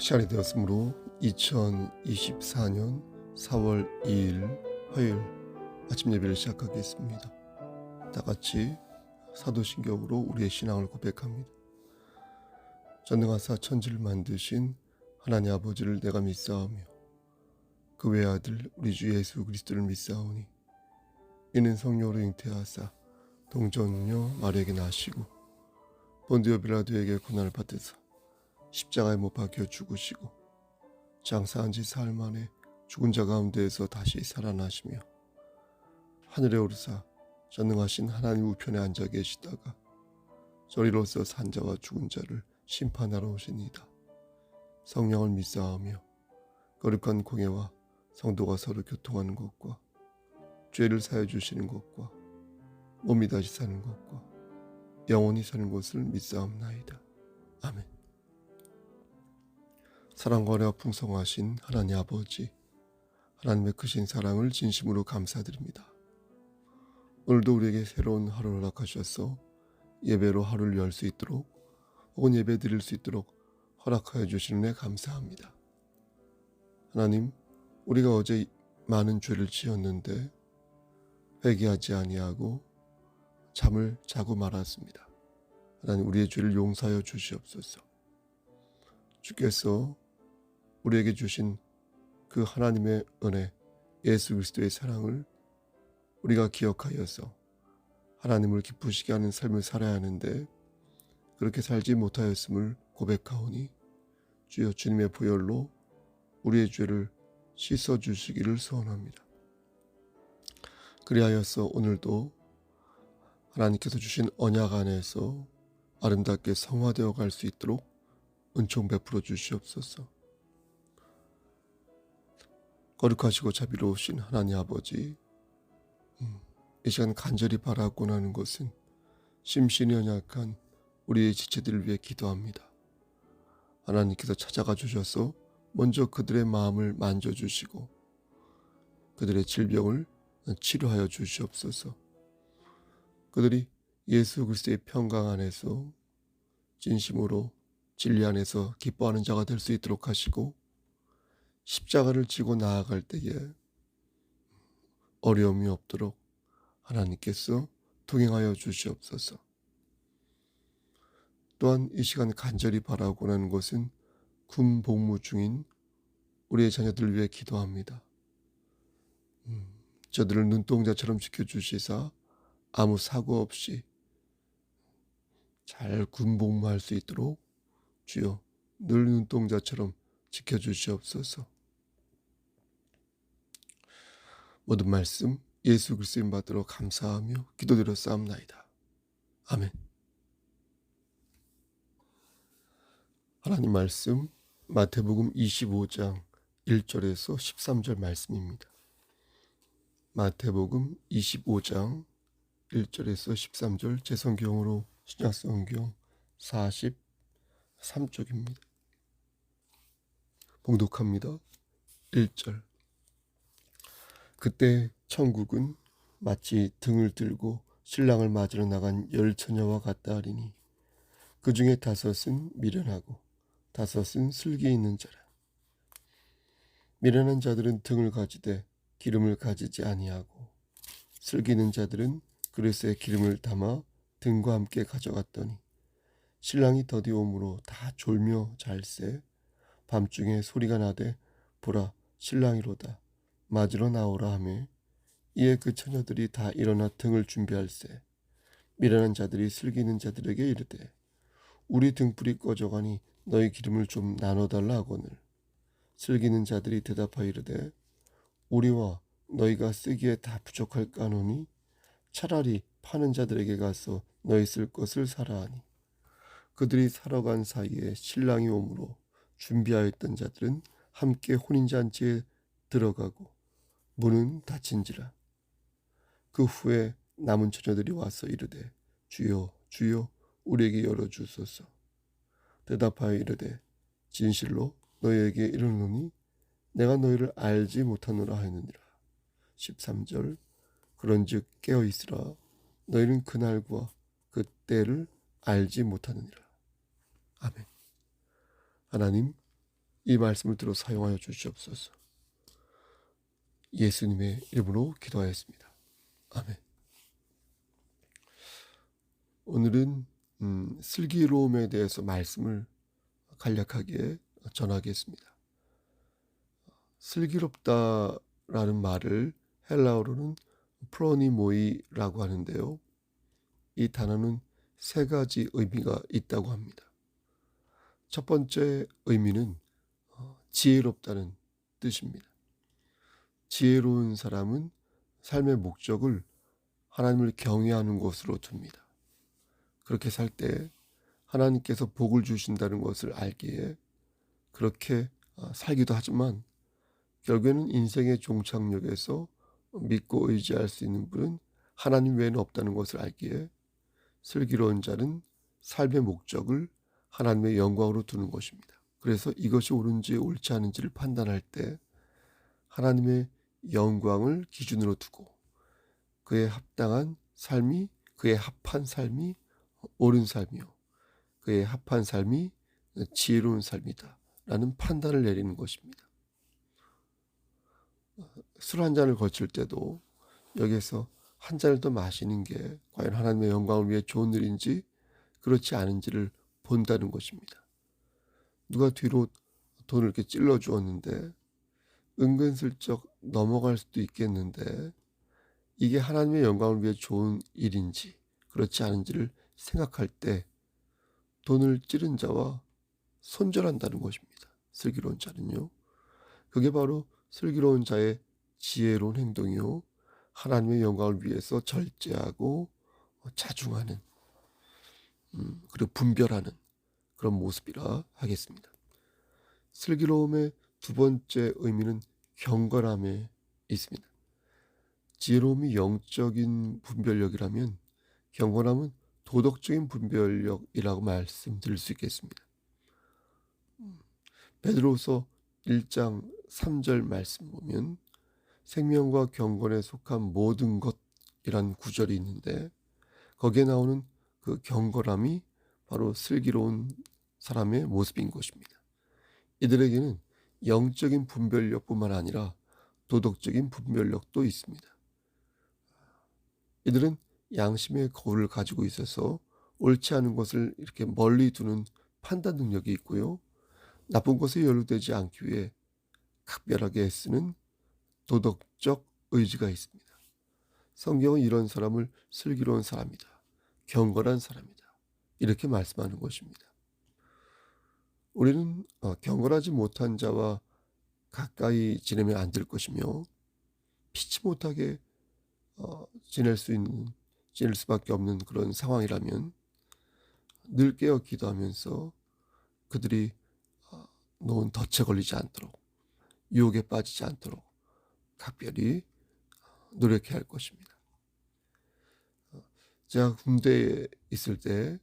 시간이 되었으므로 2024년 4월 2일 화요일 아침 예배를 시작하겠습니다. 다 같이 사도신경으로 우리의 신앙을 고백합니다. 전능하사 천지를 만드신 하나님 아버지를 내가 믿사오며 그 외아들 우리 주 예수 그리스도를 믿사오니 이는 성령으로 잉태하사 동정녀 마리아에게 나시고 본디오 빌라도에게 고난을 받으사 십자가에 못 박혀 죽으시고 장사한 지 사흘 만에 죽은 자 가운데에서 다시 살아나시며 하늘에 오르사 전능하신 하나님 우편에 앉아 계시다가 저리로서 산 자와 죽은 자를 심판하러 오시니이다. 성령을 믿사오며 거룩한 공예와 성도가 서로 교통하는 것과 죄를 사해 주시는 것과 몸이 다시 사는 것과 영원히 사는 것을 믿사옵나이다. 아멘. 사랑과 은혜가 풍성하신 하나님 아버지, 하나님의 크신 사랑을 진심으로 감사드립니다. 오늘도 우리에게 새로운 하루를 허락하셔서 예배로 하루를 열 수 있도록 혹은 예배 드릴 수 있도록 허락하여 주시는 데 감사합니다. 하나님, 우리가 어제 많은 죄를 지었는데 회개하지 아니하고 잠을 자고 말았습니다. 하나님, 우리의 죄를 용서하여 주시옵소서. 주께서 우리에게 주신 그 하나님의 은혜, 예수 그리스도의 사랑을 우리가 기억하여서 하나님을 기쁘시게 하는 삶을 살아야 하는데 그렇게 살지 못하였음을 고백하오니 주여 주님의 보혈로 우리의 죄를 씻어주시기를 소원합니다. 그리하여서 오늘도 하나님께서 주신 언약 안에서 아름답게 성화되어 갈 수 있도록 은총 베풀어 주시옵소서. 거룩하시고 자비로우신 하나님 아버지, 이 시간 간절히 바라곤 하는 것은 심신이 연약한 우리의 지체들을 위해 기도합니다. 하나님께서 찾아가 주셔서 먼저 그들의 마음을 만져주시고 그들의 질병을 치료하여 주시옵소서. 그들이 예수 그리스도의 평강 안에서 진심으로 진리 안에서 기뻐하는 자가 될 수 있도록 하시고 십자가를 지고 나아갈 때에 어려움이 없도록 하나님께서 동행하여 주시옵소서. 또한 이 시간 간절히 바라고 하는 것은 군 복무 중인 우리의 자녀들을 위해 기도합니다. 저들을 눈동자처럼 지켜주시사 아무 사고 없이 잘 군 복무할 수 있도록 주여 늘 눈동자처럼 지켜주시옵소서. 모든 말씀 예수 그리스도인 받들어 감사하며 기도드렸사옵나이다. 아멘. 하나님 말씀 마태복음 25장 1절에서 13절 말씀입니다. 마태복음 25장 1절에서 13절 제 성경으로 신약성경 43쪽입니다. 봉독합니다. 1절. 그때 천국은 마치 등을 들고 신랑을 맞으러 나간 10처녀와 같다 하리니 그 중에 5은 미련하고 5은 슬기 있는 자라. 미련한 자들은 등을 가지되 기름을 가지지 아니하고 슬기 있는 자들은 그릇에 기름을 담아 등과 함께 가져갔더니 신랑이 더디 오므로 다 졸며 잘새 밤중에 소리가 나되 보라 신랑이로다 맞으러 나오라 하매 이에 그 처녀들이 다 일어나 등을 준비할세 미련한 자들이 슬기 있는 자들에게 이르되 우리 등불이 꺼져가니 너희 기름을 좀 나눠달라 하거늘 슬기 있는 자들이 대답하여 이르되 우리와 너희가 쓰기에 다 부족할까 하노니 차라리 파는 자들에게 가서 너희 쓸 것을 사라 하니 그들이 사러 간 사이에 신랑이 오므로 준비하였던 자들은 함께 혼인잔치에 들어가고 문은 닫힌지라. 그 후에 남은 처녀들이 와서 이르되 주여 주여 우리에게 열어주소서. 대답하여 이르되 진실로 너희에게 이르노니 내가 너희를 알지 못하노라 하느니라. 13절. 그런즉 깨어있으라 너희는 그날과 그 때를 알지 못하느니라. 아멘. 하나님, 이 말씀을 들어 사용하여 주시옵소서. 예수님의 이름으로 기도하였습니다. 아멘. 오늘은 슬기로움에 대해서 말씀을 간략하게 전하겠습니다. 슬기롭다라는 말을 헬라어로는 프로니모이라고 하는데요. 이 단어는 세 가지 의미가 있다고 합니다. 첫 번째 의미는 지혜롭다는 뜻입니다. 지혜로운 사람은 삶의 목적을 하나님을 경외하는 것으로 둡니다. 그렇게 살 때 하나님께서 복을 주신다는 것을 알기에 그렇게 살기도 하지만 결국에는 인생의 종착역에서 믿고 의지할 수 있는 분은 하나님 외에는 없다는 것을 알기에 슬기로운 자는 삶의 목적을 하나님의 영광으로 두는 것입니다. 그래서 이것이 옳은지 옳지 않은지를 판단할 때 하나님의 영광을 기준으로 두고 그에 합당한 삶이, 그에 합한 삶이 옳은 삶이요, 그에 합한 삶이 지혜로운 삶이다 라는 판단을 내리는 것입니다. 술 한 잔을 거칠 때도 여기에서 한 잔을 더 마시는 게 과연 하나님의 영광을 위해 좋은 일인지 그렇지 않은지를 본다는 것입니다. 누가 뒤로 돈을 이렇게 찔러 주었는데 은근슬쩍 넘어갈 수도 있겠는데 이게 하나님의 영광을 위해 좋은 일인지 그렇지 않은지를 생각할 때 돈을 찌른 자와 손절한다는 것입니다. 슬기로운 자는요. 그게 바로 슬기로운 자의 지혜로운 행동이요, 하나님의 영광을 위해서 절제하고 자중하는 그리고 분별하는 그런 모습이라 하겠습니다. 슬기로움의 두 번째 의미는 경건함에 있습니다. 지혜로움이 영적인 분별력이라면 경건함은 도덕적인 분별력이라고 말씀드릴 수 있겠습니다. 베드로후서 1장 3절 말씀 보면 생명과 경건에 속한 모든 것이란 구절이 있는데 거기에 나오는 그 경건함이 바로 슬기로운 사람의 모습인 것입니다. 이들에게는 영적인 분별력뿐만 아니라 도덕적인 분별력도 있습니다. 이들은 양심의 거울을 가지고 있어서 옳지 않은 것을 이렇게 멀리 두는 판단 능력이 있고요. 나쁜 것에 연루되지 않기 위해 각별하게 애쓰는 도덕적 의지가 있습니다. 성경은 이런 사람을 슬기로운 사람이다, 경건한 사람이다 이렇게 말씀하는 것입니다. 우리는 경건하지 못한 자와 가까이 지내면 안 될 것이며 피치 못하게 지낼 수밖에 없는 그런 상황이라면 늘 깨어 기도하면서 그들이 놓은 덫에 걸리지 않도록, 유혹에 빠지지 않도록 각별히 노력해야 할 것입니다. 제가 군대에 있을 때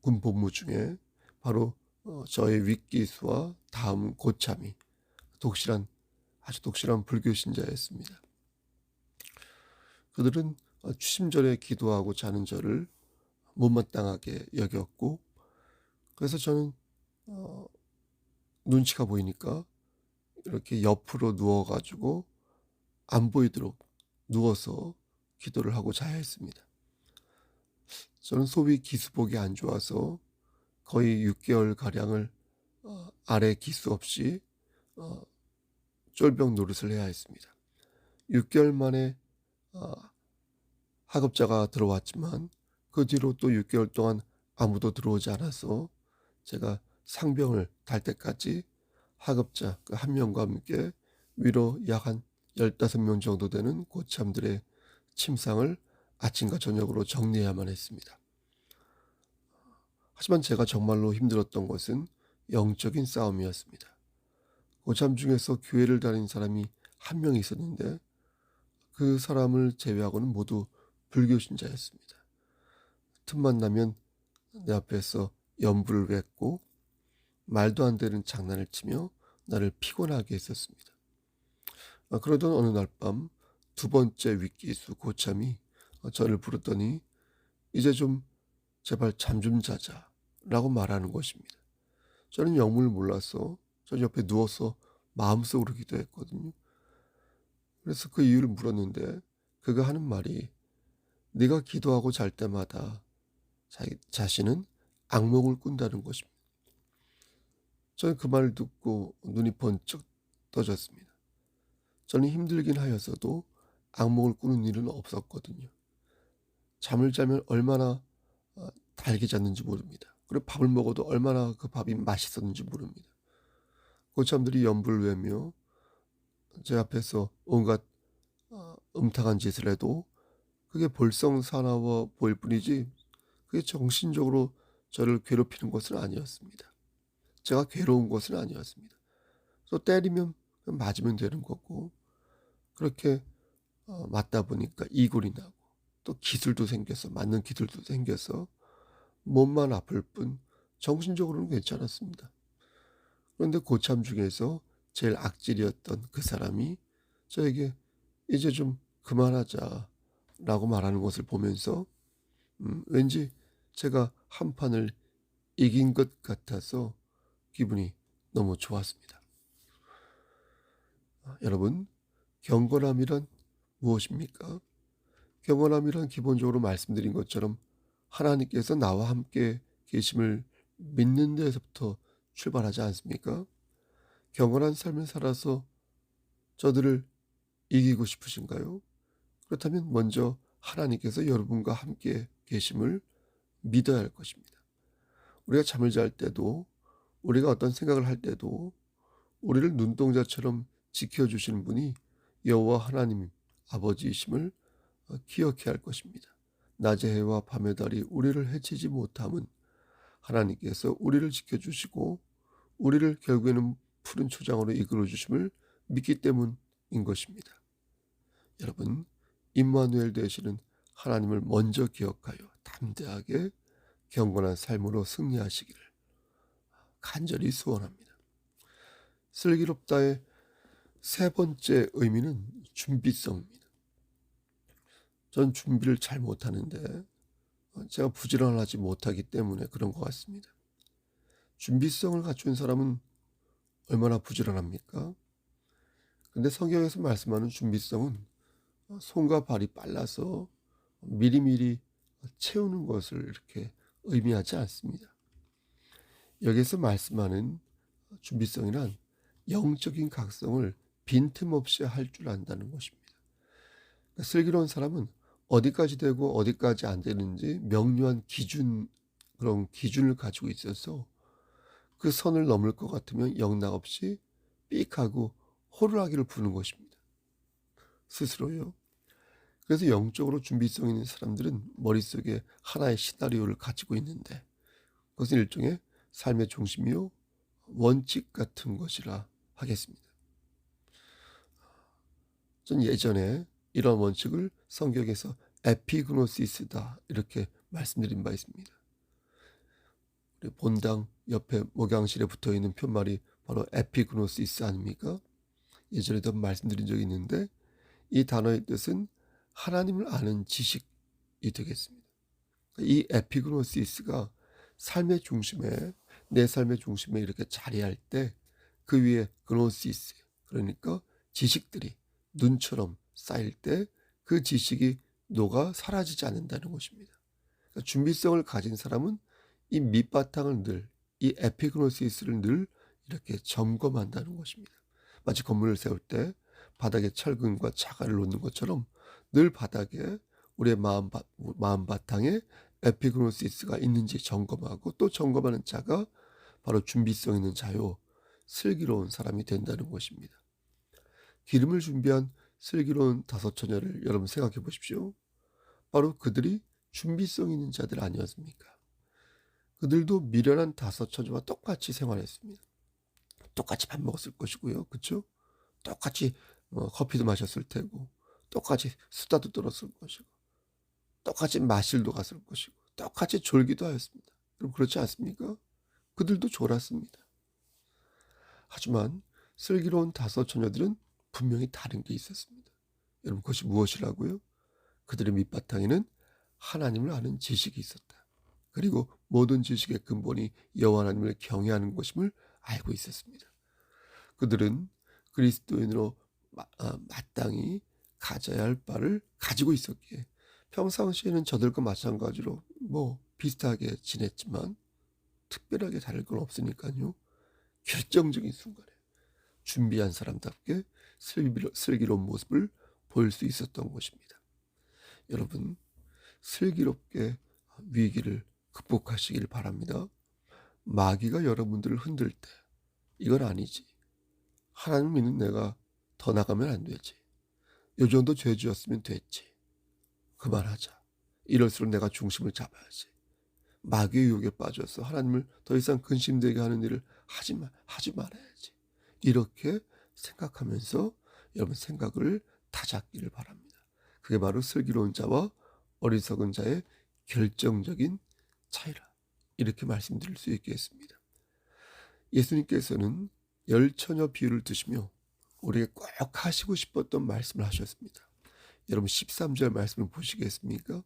군 복무 중에 바로 저의 윗기수와 다음 고참이 아주 독실한 불교 신자였습니다. 그들은 취심전에 기도하고 자는 저를 못마땅하게 여겼고 그래서 저는 눈치가 보이니까 이렇게 옆으로 누워가지고 안 보이도록 누워서 기도를 하고 자야 했습니다. 저는 소위 기수복이 안 좋아서 거의 6개월 가량을 아래 기수 없이 쫄병 노릇을 해야 했습니다. 6개월 만에 하급자가 들어왔지만 그 뒤로 또 6개월 동안 아무도 들어오지 않아서 제가 상병을 달 때까지 하급자 그 한 명과 함께 위로 약 한 15명 정도 되는 고참들의 침상을 아침과 저녁으로 정리해야만 했습니다. 하지만 제가 정말로 힘들었던 것은 영적인 싸움이었습니다. 고참 중에서 교회를 다닌 사람이 한 명 있었는데 그 사람을 제외하고는 모두 불교 신자였습니다. 틈만 나면 내 앞에서 연불을 뱉고 말도 안 되는 장난을 치며 나를 피곤하게 했었습니다. 그러던 어느 날 밤 두 번째 윗기수 고참이 저를 부르더니 이제 좀 제발 잠 좀 자자 라고 말하는 것입니다. 저는 영문을 몰라서 저 옆에 누워서 마음속으로 기도했거든요. 그래서 그 이유를 물었는데 그가 하는 말이 네가 기도하고 잘 때마다 자기 자신은 악몽을 꾼다는 것입니다. 저는 그 말을 듣고 눈이 번쩍 떠졌습니다. 저는 힘들긴 하여서도 악몽을 꾸는 일은 없었거든요. 잠을 자면 얼마나 달게 잤는지 모릅니다. 그리고 밥을 먹어도 얼마나 그 밥이 맛있었는지 모릅니다. 고참들이 연불을 외며 제 앞에서 온갖 음탕한 짓을 해도 그게 볼썽사나워 보일 뿐이지 그게 정신적으로 저를 괴롭히는 것은 아니었습니다. 제가 괴로운 것은 아니었습니다. 또 때리면 맞으면 되는 거고 그렇게 맞다 보니까 이골이 나고 또 기술도 생겨서 맞는 기술도 생겨서 몸만 아플 뿐 정신적으로는 괜찮았습니다. 그런데 고참 중에서 제일 악질이었던 그 사람이 저에게 이제 좀 그만하자라고 말하는 것을 보면서 왠지 제가 한 판을 이긴 것 같아서 기분이 너무 좋았습니다. 여러분, 경건함이란 무엇입니까? 경건함이란 기본적으로 말씀드린 것처럼 하나님께서 나와 함께 계심을 믿는 데서부터 출발하지 않습니까? 경건한 삶을 살아서 저들을 이기고 싶으신가요? 그렇다면 먼저 하나님께서 여러분과 함께 계심을 믿어야 할 것입니다. 우리가 잠을 잘 때도 우리가 어떤 생각을 할 때도 우리를 눈동자처럼 지켜주시는 분이 여호와 하나님 아버지이심을 기억해야 할 것입니다. 낮의 해와 밤의 달이 우리를 해치지 못함은 하나님께서 우리를 지켜주시고 우리를 결국에는 푸른 초장으로 이끌어 주심을 믿기 때문인 것입니다. 여러분, 임마누엘 되시는 하나님을 먼저 기억하여 담대하게 경건한 삶으로 승리하시기를 간절히 소원합니다. 슬기롭다의 세 번째 의미는 준비성입니다. 전 준비를 잘 못하는데 제가 부지런하지 못하기 때문에 그런 것 같습니다. 준비성을 갖춘 사람은 얼마나 부지런합니까? 근데 성경에서 말씀하는 준비성은 손과 발이 빨라서 미리미리 채우는 것을 이렇게 의미하지 않습니다. 여기서 말씀하는 준비성이란 영적인 각성을 빈틈없이 할 줄 안다는 것입니다. 그러니까 슬기로운 사람은 어디까지 되고 어디까지 안 되는지 명료한 그런 기준을 가지고 있어서 그 선을 넘을 것 같으면 영락없이 삑하고 호루라기를 부는 것입니다. 스스로요. 그래서 영적으로 준비성 있는 사람들은 머릿속에 하나의 시나리오를 가지고 있는데 그것은 일종의 삶의 중심이요 원칙 같은 것이라 하겠습니다. 전 예전에 이런 원칙을 성경에서 에피그노시스다 이렇게 말씀드린 바 있습니다. 우리 본당 옆에 목양실에 붙어있는 편말이 바로 에피그노시스 아닙니까? 예전에도 말씀드린 적이 있는데 이 단어의 뜻은 하나님을 아는 지식이 되겠습니다. 이 에피그노시스가 삶의 중심에 내 삶의 중심에 이렇게 자리할 때 그 위에 그노시스 그러니까 지식들이 눈처럼 쌓일 때 그 지식이 녹아 사라지지 않는다는 것입니다. 그러니까 준비성을 가진 사람은 이 밑바탕을 이 에피그노시스를 늘 이렇게 점검한다는 것입니다. 마치 건물을 세울 때 바닥에 철근과 자갈을 놓는 것처럼 늘 바닥에 우리의 마음 바탕에 에피그노시스가 있는지 점검하고 또 점검하는 자가 바로 준비성 있는 자요 슬기로운 사람이 된다는 것입니다. 기름을 준비한 슬기로운 다섯 처녀를 여러분 생각해 보십시오. 바로 그들이 준비성 있는 자들 아니었습니까? 그들도 미련한 다섯 처녀와 똑같이 생활했습니다. 똑같이 밥 먹었을 것이고요. 그렇죠? 똑같이 커피도 마셨을 테고 똑같이 수다도 떨었을 것이고 똑같이 마실도 갔을 것이고 똑같이 졸기도 하였습니다. 그럼 그렇지 않습니까? 그들도 졸았습니다. 하지만 슬기로운 다섯 처녀들은 분명히 다른 게 있었습니다. 여러분 그것이 무엇이라고요? 그들의 밑바탕에는 하나님을 아는 지식이 있었다. 그리고 모든 지식의 근본이 여호와 하나님을 경외하는 것임을 알고 있었습니다. 그들은 그리스도인으로 마땅히 가져야 할 바를 가지고 있었기에 평상시에는 저들과 마찬가지로 비슷하게 지냈지만 특별하게 다를 건 없으니까요. 결정적인 순간에 준비한 사람답게 슬기로운 모습을 보일 수 있었던 것입니다. 여러분, 슬기롭게 위기를 극복하시길 바랍니다. 마귀가 여러분들을 흔들 때 이건 아니지, 하나님 믿는 내가 더 나가면 안 되지, 요 정도 죄 지었으면 됐지, 그만하자, 이럴수록 내가 중심을 잡아야지, 마귀의 유혹에 빠져서 하나님을 더 이상 근심되게 하는 일을 하지 말아야지, 이렇게 생각하면서 여러분 생각을 다잡기를 바랍니다. 그게 바로 슬기로운 자와 어리석은 자의 결정적인 차이라, 이렇게 말씀드릴 수 있겠습니다. 예수님께서는 열처녀 비유를 드시며 우리에게 꼭 하시고 싶었던 말씀을 하셨습니다. 여러분 13절 말씀을 보시겠습니까?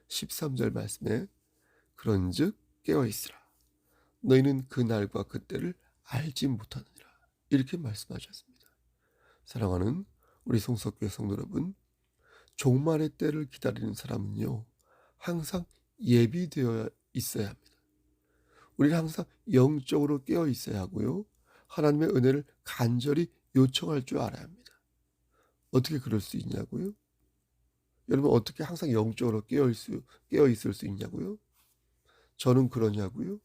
13절 말씀에 그런즉 깨어있으라, 너희는 그 날과 그때를 알지 못하느니라, 이렇게 말씀하셨습니다. 사랑하는 우리 송석교회 성도 여러분, 종말의 때를 기다리는 사람은요, 항상 예비되어 있어야 합니다. 우리는 항상 영적으로 깨어 있어야 하고요, 하나님의 은혜를 간절히 요청할 줄 알아야 합니다. 어떻게 그럴 수 있냐고요? 여러분, 어떻게 항상 영적으로 깨어 있을 수 있냐고요? 저는 그러냐고요?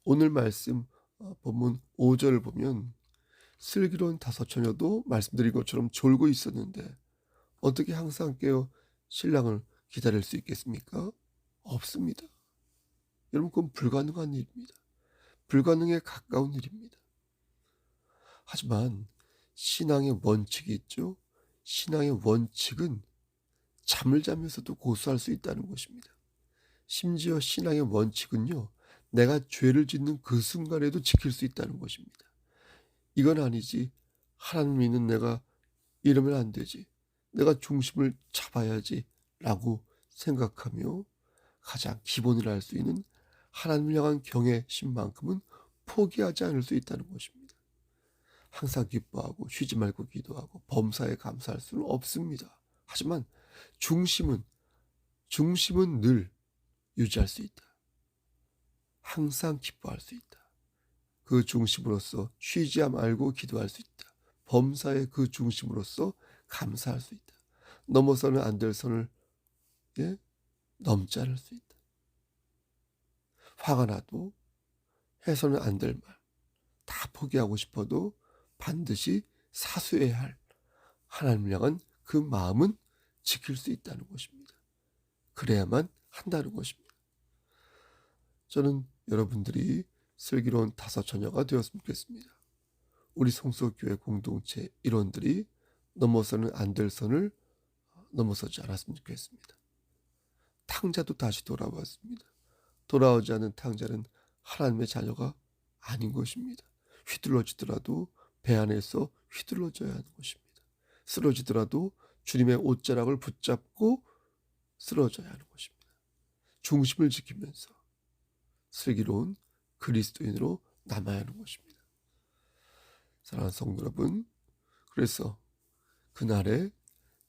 오늘 말씀 본문 5절을 보면 슬기로운 다섯 처녀도 말씀드린 것처럼 졸고 있었는데 어떻게 항상 깨어 신랑을 기다릴 수 있겠습니까? 없습니다. 여러분, 그건 불가능한 일입니다. 불가능에 가까운 일입니다. 하지만 신앙의 원칙이 있죠. 신앙의 원칙은 잠을 자면서도 고수할 수 있다는 것입니다. 심지어 신앙의 원칙은요, 내가 죄를 짓는 그 순간에도 지킬 수 있다는 것입니다. 이건 아니지, 하나님 믿는 내가 이러면 안 되지, 내가 중심을 잡아야지 라고 생각하며 가장 기본이라 할 수 있는 하나님을 향한 경외심만큼은 포기하지 않을 수 있다는 것입니다. 항상 기뻐하고 쉬지 말고 기도하고 범사에 감사할 수는 없습니다. 하지만 중심은 늘 유지할 수 있다. 항상 기뻐할 수 있다. 그 중심으로서 쉬지 말고 기도할 수 있다. 범사의 그 중심으로서 감사할 수 있다. 넘어서는 안 될 선을 넘지 않을 수 있다. 화가 나도 해서는 안 될 말 다 포기하고 싶어도 반드시 사수해야 할 하나님을 향한 그 마음은 지킬 수 있다는 것입니다. 그래야만 한다는 것입니다. 저는 여러분들이 슬기로운 다섯 처녀가 되었으면 좋겠습니다. 우리 성소교회 공동체 일원들이 넘어서는 안 될 선을 넘어서지 않았으면 좋겠습니다. 탕자도 다시 돌아왔습니다. 돌아오지 않은 탕자는 하나님의 자녀가 아닌 것입니다. 휘둘러지더라도 배 안에서 휘둘러져야 하는 것입니다. 쓰러지더라도 주님의 옷자락을 붙잡고 쓰러져야 하는 것입니다. 중심을 지키면서 슬기로운 그리스도인으로 남아야 하는 것입니다. 사랑하는 성도 여러분, 그래서 그날에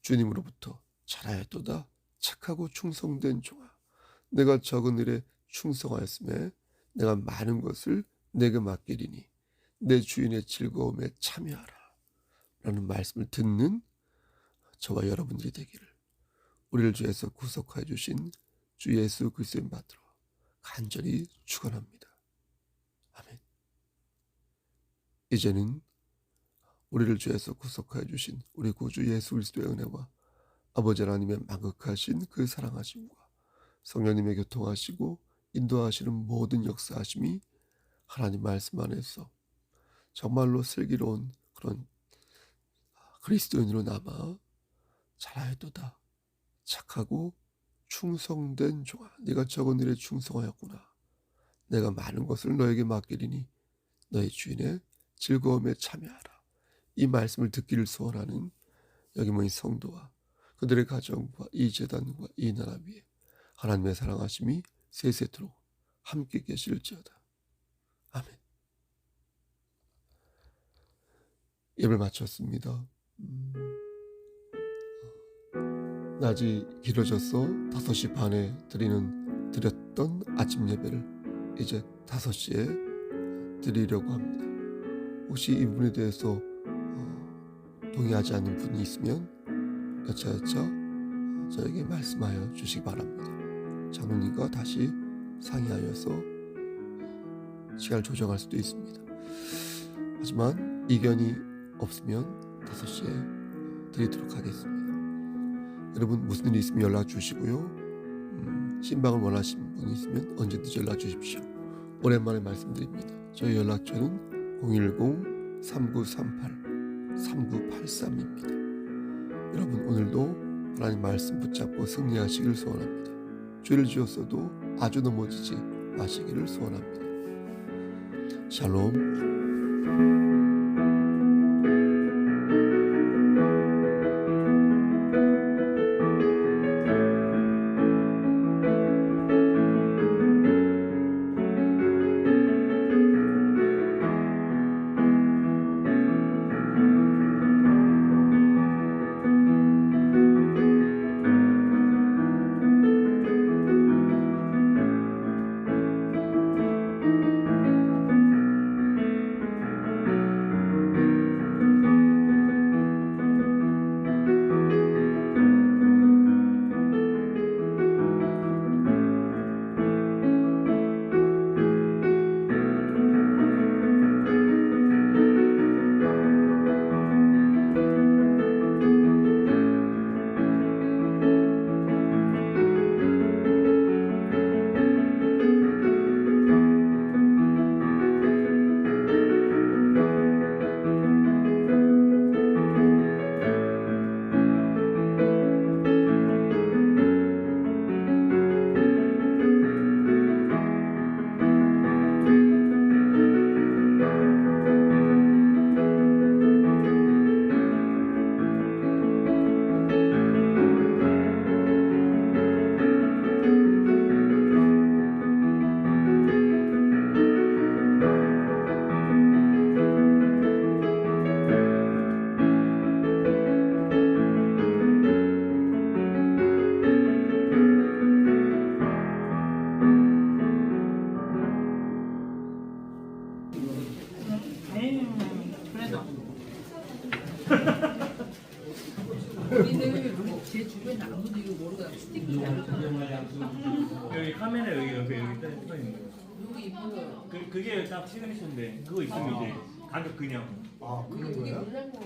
주님으로부터 잘하였도다 착하고 충성된 종아, 내가 적은 일에 충성하였음에 내가 많은 것을 내게 맡기리니 내 주인의 즐거움에 참여하라 라는 말씀을 듣는 저와 여러분들이 되기를 우리를 주에서 구속하여 주신 주 예수 그리스도의 받들어 간절히 축원합니다. 아멘. 이제는 우리를 주에서 구속하여 주신 우리 구주 예수 그리스도의 은혜와 아버지 하나님의 만극하신 그 사랑하심과 성령님의 교통하시고 인도하시는 모든 역사하심이 하나님 말씀 안에서 정말로 슬기로운 그런 그리스도인으로 남아 잘하였도다 착하고 충성된 종아, 네가 적은 일에 충성하였구나, 내가 많은 것을 너에게 맡기리니 너의 주인의 즐거움에 참여하라, 이 말씀을 듣기를 소원하는 여기 모인 성도와 그들의 가정과 이 제단과 이 나라 위에 하나님의 사랑하심이 세세토록 함께 계실지어다. 아멘. 예배를 마쳤습니다. 낮이 길어져서 5시 반에 드렸던 아침 예배를 이제 5시에 드리려고 합니다. 혹시 이 부분에 대해서 동의하지 않는 분이 있으면 여차여차 저에게 말씀하여 주시기 바랍니다. 장로님과 다시 상의하여서 시간을 조정할 수도 있습니다. 하지만 이견이 없으면 5시에 드리도록 하겠습니다. 여러분 무슨 일이 있으면 연락 주시고요. 신방을 원하시는 분이 있으면 언제든지 연락 주십시오. 오랜만에 말씀드립니다. 저희 연락처는 010-3938-3983입니다. 여러분 오늘도 하나님 말씀 붙잡고 승리하시기를 소원합니다. 죄를 지었어도 아주 넘어지지 마시기를 소원합니다. 샬롬. 우리는 제 주변에 아무도 이거 모르고 스티커 여기 카메라 여기 떠 있는 거. 누구 이쁘고 그게 딱 시그니처인데 그거 있으면 이제 가격 그냥. 아 그런 그게 거야? 놀란 거